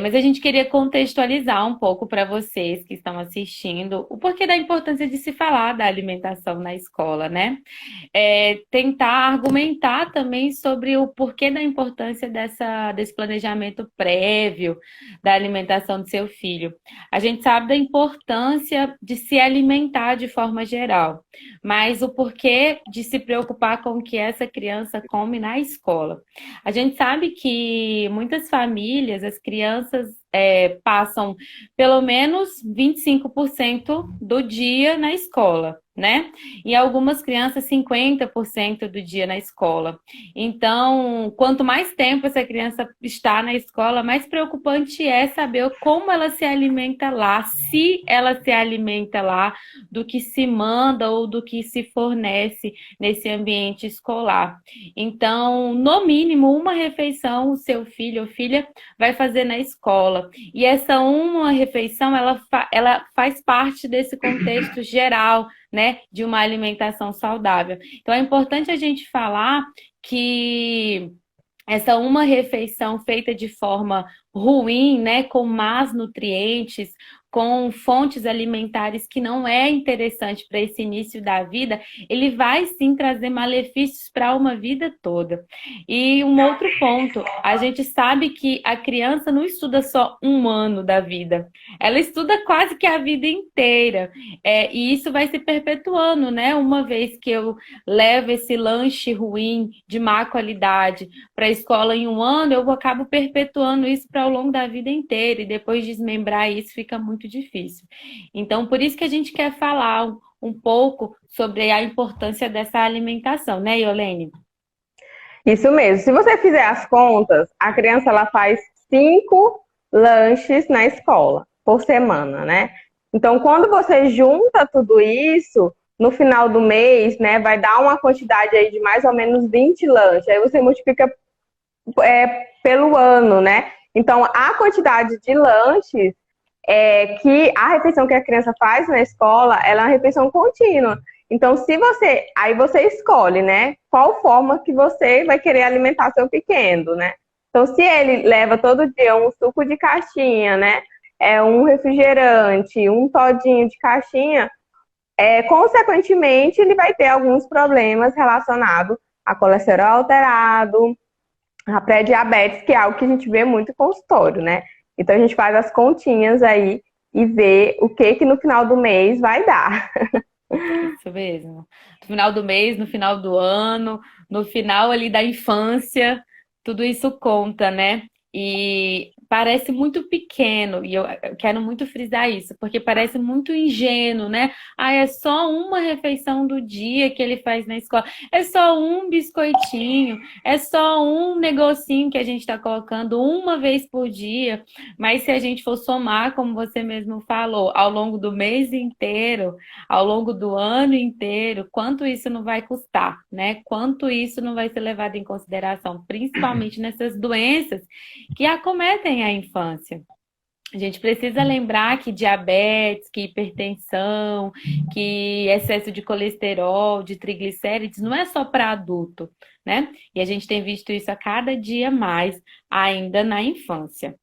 Mas a gente queria contextualizar um pouco para vocês que estão assistindo o porquê da importância de se falar da alimentação na escola, né? Tentar argumentar também sobre o porquê da importância desse planejamento prévio da alimentação do seu filho. A gente sabe da importância de se alimentar de forma geral, mas o porquê de se preocupar com o que essa criança come na escola. A gente sabe que muitas famílias, as crianças passam pelo menos 25% do dia na escola, né? E algumas crianças 50% do dia na escola. Então, quanto mais tempo essa criança está na escola, mais preocupante é saber como ela se alimenta lá, se ela se alimenta lá do que se manda ou do que se fornece nesse ambiente escolar. Então, no mínimo, uma refeição o seu filho ou filha vai fazer na escola. E essa uma refeição, ela faz parte desse contexto geral, né, de uma alimentação saudável. Então, é importante a gente falar que essa uma refeição feita de forma ruim, né, com más nutrientes, com fontes alimentares que não é interessante para esse início da vida, ele vai sim trazer malefícios para uma vida toda. E um outro ponto, a gente sabe que a criança não estuda só um ano da vida, ela estuda quase que a vida inteira. E isso vai se perpetuando, né? Uma vez que eu levo esse lanche ruim, de má qualidade, para a escola em um ano, eu acabo perpetuando isso para ao longo da vida inteira, e depois desmembrar isso fica muito difícil. Então, por isso que a gente quer falar um pouco sobre a importância dessa alimentação, né, Iolene? Isso mesmo. Se você fizer as contas, a criança ela faz 5 lanches na escola por semana, né? Então, quando você junta tudo isso, no final do mês, né, vai dar uma quantidade aí de mais ou menos 20 lanches. Aí você multiplica pelo ano, né? Então, a quantidade de lanches que a refeição que a criança faz na escola, ela é uma refeição contínua. Então, se você, aí você escolhe, né, qual forma que você vai querer alimentar seu pequeno, né? Então, se ele leva todo dia um suco de caixinha, né, um refrigerante, um todinho de caixinha, consequentemente, ele vai ter alguns problemas relacionados a colesterol alterado, a pré-diabetes, que é algo que a gente vê muito em consultório, né? Então a gente faz as continhas aí e vê o que no final do mês vai dar. Isso mesmo. No final do mês, no final do ano, no final ali da infância, tudo isso conta, né? E parece muito pequeno, e eu quero muito frisar isso, porque parece muito ingênuo, né? Ah, é só uma refeição do dia que ele faz na escola, é só um biscoitinho, é só um negocinho que a gente está colocando uma vez por dia, mas se a gente for somar, como você mesmo falou, ao longo do mês inteiro, ao longo do ano inteiro, quanto isso não vai custar, né? Quanto isso não vai ser levado em consideração, principalmente nessas doenças que acometem a infância. A gente precisa lembrar que diabetes, que hipertensão, que excesso de colesterol, de triglicérides, não é só para adulto, né? E a gente tem visto isso a cada dia mais, ainda na infância.